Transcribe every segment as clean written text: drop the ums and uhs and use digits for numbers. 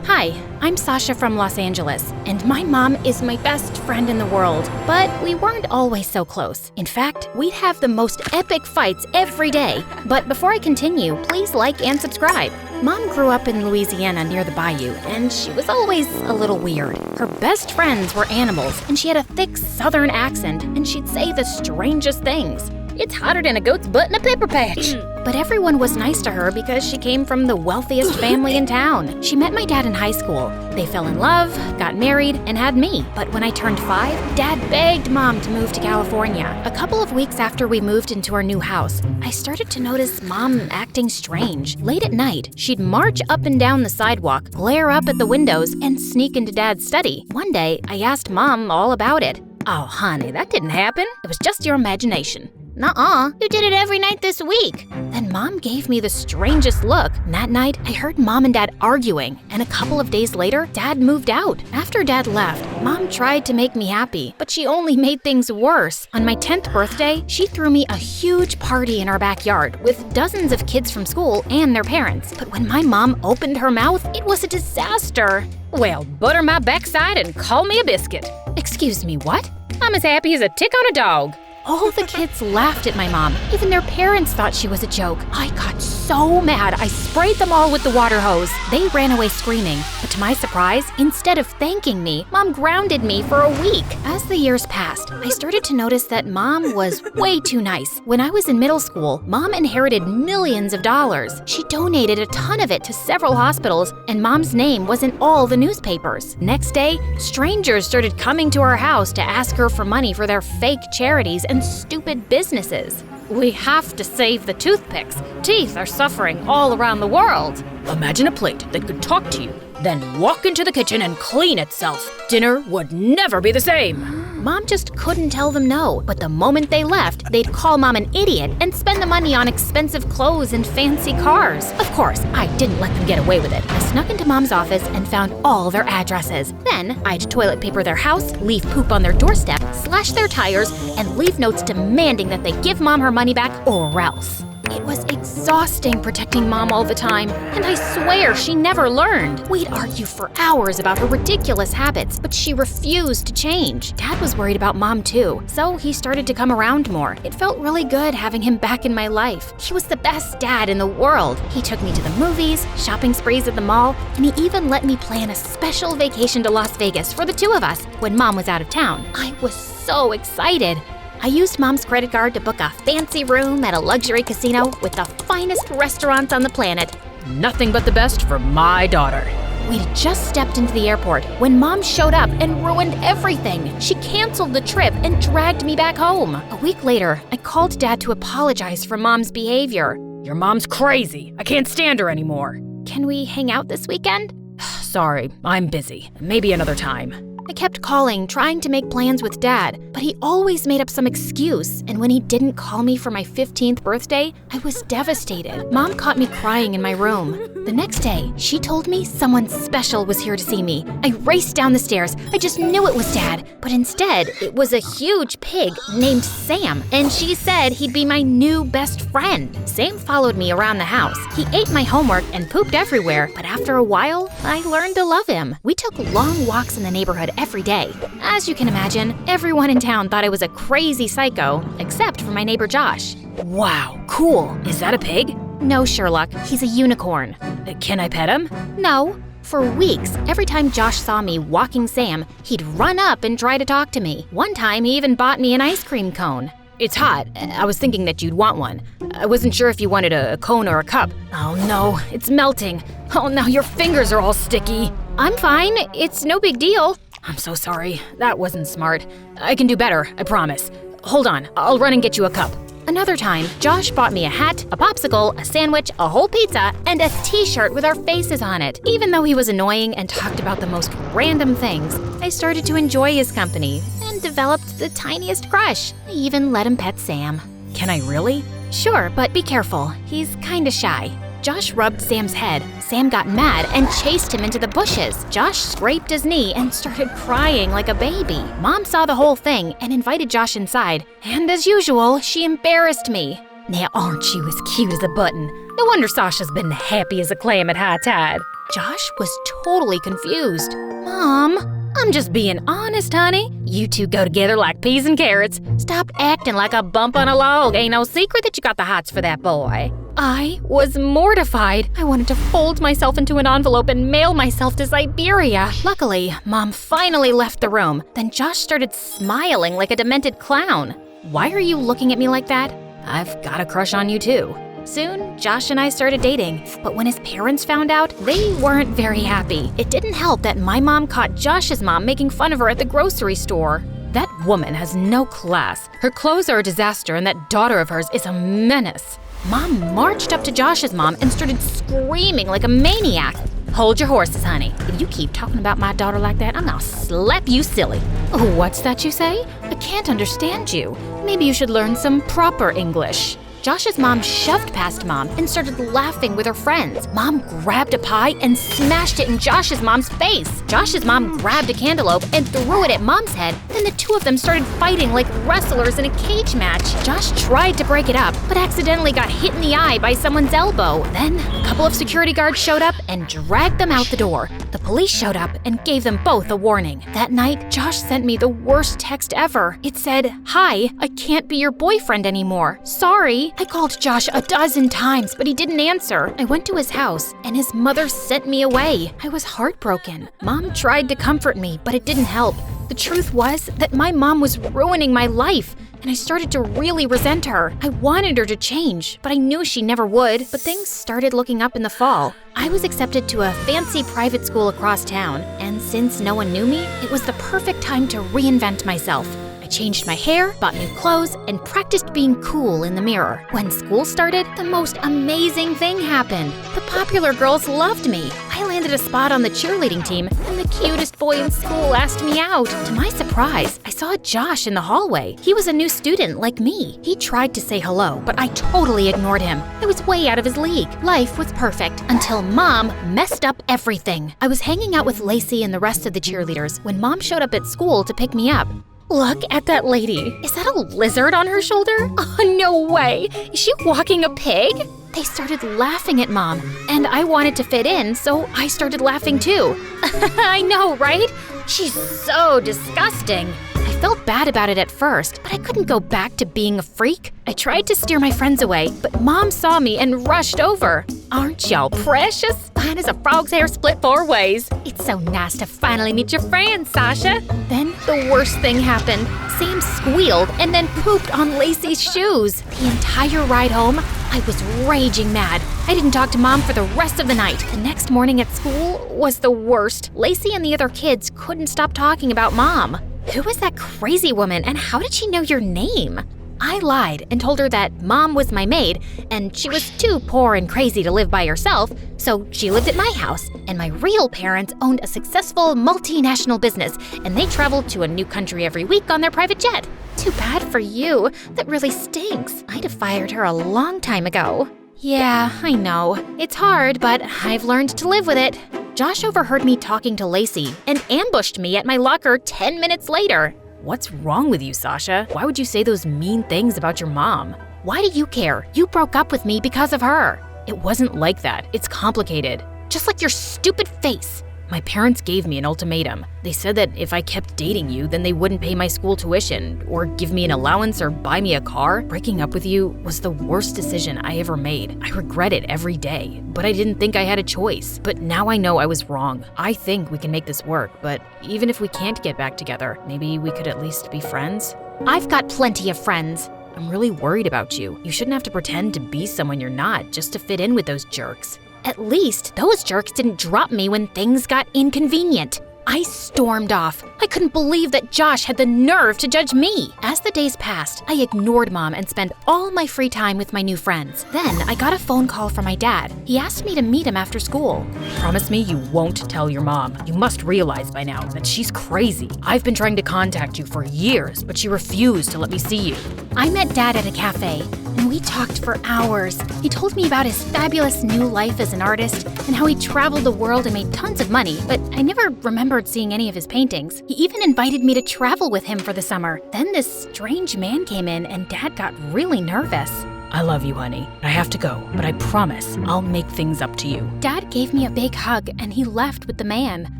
Hi, I'm Sasha from Los Angeles, and my mom is my best friend in the world. But we weren't always so close. In fact, we'd have the most epic fights every day. But before I continue, please like and subscribe. Mom grew up in Louisiana near the bayou, and she was always a little weird. Her best friends were animals, and she had a thick southern accent, and she'd say the strangest things. It's hotter than a goat's butt in a pepper patch. But everyone was nice to her because she came from the wealthiest family in town. She met my dad in high school. They fell in love, got married, and had me. But when I turned 5, Dad begged Mom to move to California. A couple of weeks after we moved into our new house, I started to notice Mom acting strange. Late at night, she'd march up and down the sidewalk, glare up at the windows, and sneak into Dad's study. One day, I asked Mom all about it. "Oh, honey, that didn't happen. It was just your imagination." "Nuh-uh, you did it every night this week." Then Mom gave me the strangest look. And that night, I heard Mom and Dad arguing, and a couple of days later, Dad moved out. After Dad left, Mom tried to make me happy, but she only made things worse. On my 10th birthday, she threw me a huge party in our backyard with dozens of kids from school and their parents. But when my mom opened her mouth, it was a disaster. "Well, butter my backside and call me a biscuit." "Excuse me, what?" "I'm as happy as a tick on a dog." All the kids laughed at my mom. Even their parents thought she was a joke. I got so mad, I sprayed them all with the water hose. They ran away screaming. But to my surprise, instead of thanking me, Mom grounded me for a week. As the years passed, I started to notice that Mom was way too nice. When I was in middle school, Mom inherited millions of dollars. She donated a ton of it to several hospitals, and Mom's name was in all the newspapers. Next day, strangers started coming to our house to ask her for money for their fake charities and stupid businesses. "We have to save the toothpicks. Teeth are suffering all around the world." "Imagine a plate that could talk to you, then walk into the kitchen and clean itself. Dinner would never be the same." Mom just couldn't tell them no, but the moment they left, they'd call Mom an idiot and spend the money on expensive clothes and fancy cars. Of course, I didn't let them get away with it. I snuck into Mom's office and found all their addresses. Then, I'd toilet paper their house, leave poop on their doorstep, slash their tires, and leave notes demanding that they give Mom her money back or else. It was exhausting protecting Mom all the time, and I swear she never learned. We'd argue for hours about her ridiculous habits, but she refused to change. Dad was worried about Mom too, so he started to come around more. It felt really good having him back in my life. He was the best dad in the world. He took me to the movies, shopping sprees at the mall, and he even let me plan a special vacation to Las Vegas for the two of us when Mom was out of town. I was so excited. I used Mom's credit card to book a fancy room at a luxury casino with the finest restaurants on the planet. Nothing but the best for my daughter. We'd just stepped into the airport when Mom showed up and ruined everything. She canceled the trip and dragged me back home. A week later, I called Dad to apologize for Mom's behavior. "Your mom's crazy. I can't stand her anymore." "Can we hang out this weekend?" "Sorry, I'm busy. Maybe another time." I kept calling, trying to make plans with Dad, but he always made up some excuse, and when he didn't call me for my 15th birthday, I was devastated. Mom caught me crying in my room. The next day, she told me someone special was here to see me. I raced down the stairs. I just knew it was Dad, but instead, it was a huge pig named Sam, and she said he'd be my new best friend. Sam followed me around the house. He ate my homework and pooped everywhere, but after a while, I learned to love him. We took long walks in the neighborhood every day. As you can imagine, everyone in town thought I was a crazy psycho, except for my neighbor Josh. "Wow, cool. Is that a pig?" "No, Sherlock. He's a unicorn." "Can I pet him?" "No." For weeks, every time Josh saw me walking Sam, he'd run up and try to talk to me. One time, he even bought me an ice cream cone. "It's hot. I was thinking that you'd want one. I wasn't sure if you wanted a cone or a cup." "Oh no, it's melting. Oh, now your fingers are all sticky." "I'm fine. It's no big deal." "I'm so sorry. That wasn't smart. I can do better, I promise. Hold on, I'll run and get you a cup." Another time, Josh bought me a hat, a popsicle, a sandwich, a whole pizza, and a t-shirt with our faces on it. Even though he was annoying and talked about the most random things, I started to enjoy his company and developed the tiniest crush. I even let him pet Sam. "Can I really?" "Sure, but be careful. He's kinda shy." Josh rubbed Sam's head. Sam got mad and chased him into the bushes. Josh scraped his knee and started crying like a baby. Mom saw the whole thing and invited Josh inside. And as usual, she embarrassed me. Now aren't you as cute as a button? No wonder Sasha's been happy as a clam at high tide. Josh was totally confused. Mom, I'm just being honest, honey. You two go together like peas and carrots. Stop acting like a bump on a log. Ain't no secret that you got the hots for that boy. I was mortified. I wanted to fold myself into an envelope and mail myself to Siberia. Luckily, Mom finally left the room. Then Josh started smiling like a demented clown. Why are you looking at me like that? I've got a crush on you too. Soon, Josh and I started dating, but when his parents found out, they weren't very happy. It didn't help that my mom caught Josh's mom making fun of her at the grocery store. That woman has no class. Her clothes are a disaster, and that daughter of hers is a menace. Mom marched up to Josh's mom and started screaming like a maniac. Hold your horses, honey. If you keep talking about my daughter like that, I'm gonna slap you silly. Oh, what's that you say? I can't understand you. Maybe you should learn some proper English. Josh's mom shoved past Mom and started laughing with her friends. Mom grabbed a pie and smashed it in Josh's mom's face. Josh's mom grabbed a cantaloupe and threw it at Mom's head. Then the two of them started fighting like wrestlers in a cage match. Josh tried to break it up, but accidentally got hit in the eye by someone's elbow. Then a couple of security guards showed up and dragged them out the door. The police showed up and gave them both a warning. That night, Josh sent me the worst text ever. It said, "Hi, I can't be your boyfriend anymore. Sorry." I called Josh a dozen times, but he didn't answer. I went to his house, and his mother sent me away. I was heartbroken. Mom tried to comfort me, but it didn't help. The truth was that my mom was ruining my life, and I started to really resent her. I wanted her to change, but I knew she never would. But things started looking up in the fall. I was accepted to a fancy private school across town, and since no one knew me, it was the perfect time to reinvent myself. I changed my hair, bought new clothes, and practiced being cool in the mirror. When school started, the most amazing thing happened. The popular girls loved me. I landed a spot on the cheerleading team, and the cutest boy in school asked me out. To my surprise, I saw Josh in the hallway. He was a new student like me. He tried to say hello, but I totally ignored him. I was way out of his league. Life was perfect until Mom messed up everything. I was hanging out with Lacey and the rest of the cheerleaders when Mom showed up at school to pick me up. Look at that lady. Is that a lizard on her shoulder? Oh, no way. Is she walking a pig? They started laughing at Mom, and I wanted to fit in, so I started laughing too. I know, right? She's so disgusting. I felt bad about it at first, but I couldn't go back to being a freak. I tried to steer my friends away, but Mom saw me and rushed over. Aren't y'all precious? Fine as a frog's hair split 4 ways. It's so nice to finally meet your friend, Sasha. Then the worst thing happened. Sam squealed and then pooped on Lacey's shoes. The entire ride home, I was raging mad. I didn't talk to Mom for the rest of the night. The next morning at school was the worst. Lacey and the other kids couldn't stop talking about Mom. Who was that crazy woman, and how did she know your name? I lied and told her that Mom was my maid, and she was too poor and crazy to live by herself, so she lived at my house. And my real parents owned a successful multinational business, and they traveled to a new country every week on their private jet. Too bad for you. That really stinks. I'd have fired her a long time ago. Yeah, I know. It's hard, but I've learned to live with it. Josh overheard me talking to Lacey and ambushed me at my locker 10 minutes later. What's wrong with you, Sasha? Why would you say those mean things about your mom? Why do you care? You broke up with me because of her. It wasn't like that. It's complicated. Just like your stupid face. My parents gave me an ultimatum. They said that if I kept dating you, then they wouldn't pay my school tuition, or give me an allowance, or buy me a car. Breaking up with you was the worst decision I ever made. I regret it every day, but I didn't think I had a choice. But now I know I was wrong. I think we can make this work, but even if we can't get back together, maybe we could at least be friends? I've got plenty of friends. I'm really worried about you. You shouldn't have to pretend to be someone you're not just to fit in with those jerks. At least those jerks didn't drop me when things got inconvenient. I stormed off. I couldn't believe that Josh had the nerve to judge me. As the days passed, I ignored Mom and spent all my free time with my new friends. Then I got a phone call from my dad. He asked me to meet him after school. Promise me you won't tell your mom. You must realize by now that she's crazy. I've been trying to contact you for years, but she refused to let me see you. I met Dad at a cafe, and we talked for hours. He told me about his fabulous new life as an artist and how he traveled the world and made tons of money, but I never remembered seeing any of his paintings. He even invited me to travel with him for the summer. Then this strange man came in and Dad got really nervous. I love you, honey. I have to go, but I promise I'll make things up to you. Dad gave me a big hug and he left with the man.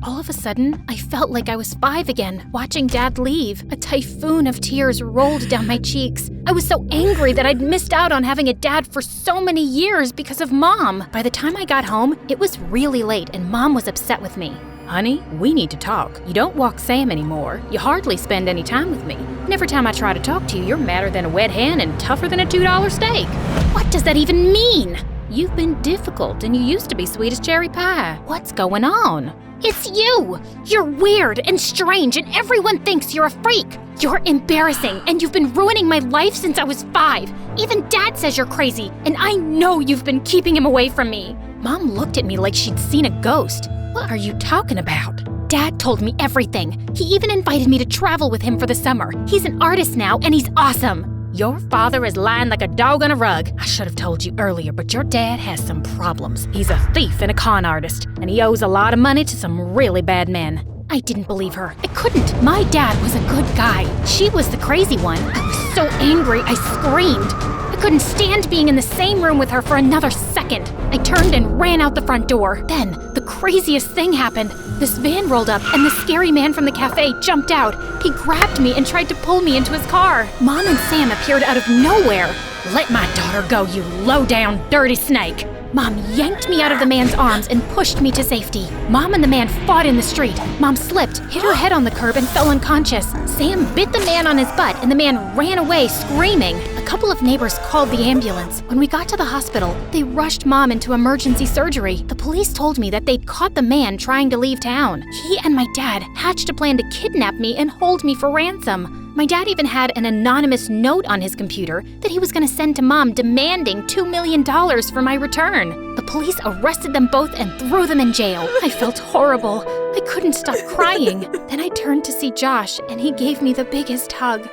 All of a sudden, I felt like I was 5 again, watching Dad leave. A typhoon of tears rolled down my cheeks. I was so angry that I'd missed out on having a dad for so many years because of Mom. By the time I got home, it was really late and Mom was upset with me. Honey, we need to talk. You don't walk Sam anymore. You hardly spend any time with me. And every time I try to talk to you, you're madder than a wet hen and tougher than a $2 steak. What does that even mean? You've been difficult and you used to be sweet as cherry pie. What's going on? It's you! You're weird and strange and everyone thinks you're a freak. You're embarrassing and you've been ruining my life since I was 5. Even Dad says you're crazy and I know you've been keeping him away from me. Mom looked at me like she'd seen a ghost. What are you talking about? Dad told me everything. He even invited me to travel with him for the summer. He's an artist now and he's awesome. Your father is lying like a dog on a rug. I should have told you earlier, but your dad has some problems. He's a thief and a con artist, and he owes a lot of money to some really bad men. I didn't believe her. I couldn't. My dad was a good guy. She was the crazy one. I was so angry, I screamed. I couldn't stand being in the same room with her for another second. I turned and ran out the front door. Then, the craziest thing happened. This van rolled up and the scary man from the cafe jumped out. He grabbed me and tried to pull me into his car. Mom and Sam appeared out of nowhere. Let my daughter go, you low-down, dirty snake. Mom yanked me out of the man's arms and pushed me to safety. Mom and the man fought in the street. Mom slipped, hit her head on the curb, and fell unconscious. Sam bit the man on his butt, and the man ran away screaming. A couple of neighbors called the ambulance. When we got to the hospital, they rushed Mom into emergency surgery. The police told me that they'd caught the man trying to leave town. He and my dad hatched a plan to kidnap me and hold me for ransom. My dad even had an anonymous note on his computer that he was going to send to Mom demanding $2 million for my return. The police arrested them both and threw them in jail. I felt horrible. I couldn't stop crying. Then I turned to see Josh and he gave me the biggest hug.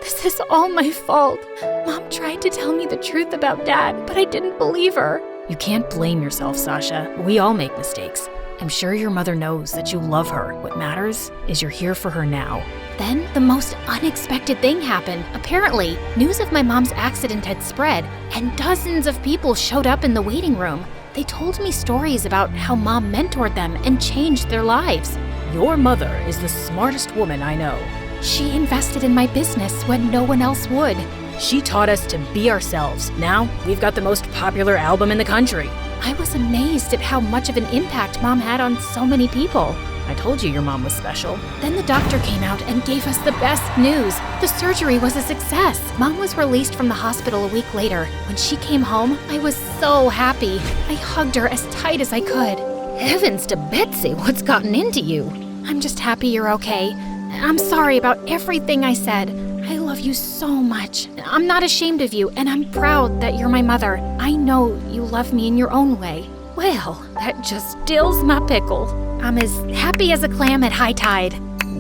This is all my fault. Mom tried to tell me the truth about Dad, but I didn't believe her. You can't blame yourself, Sasha. We all make mistakes. I'm sure your mother knows that you love her. What matters is you're here for her now. Then the most unexpected thing happened. Apparently, news of my mom's accident had spread, and dozens of people showed up in the waiting room. They told me stories about how Mom mentored them and changed their lives. Your mother is the smartest woman I know. She invested in my business when no one else would. She taught us to be ourselves. Now, we've got the most popular album in the country. I was amazed at how much of an impact Mom had on so many people. I told you your mom was special. Then the doctor came out and gave us the best news. The surgery was a success. Mom was released from the hospital a week later. When she came home, I was so happy. I hugged her as tight as I could. Heavens to Betsy, what's gotten into you? I'm just happy you're okay. I'm sorry about everything I said. I love you so much. I'm not ashamed of you, and I'm proud that you're my mother. I know you love me in your own way. Well, that just stills my pickle. I'm as happy as a clam at high tide.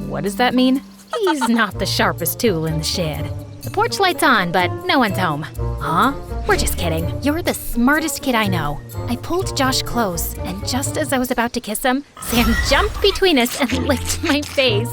What does that mean? He's not the sharpest tool in the shed. The porch light's on, but no one's home. Huh? We're just kidding. You're the smartest kid I know. I pulled Josh close, and just as I was about to kiss him, Sam jumped between us and licked my face.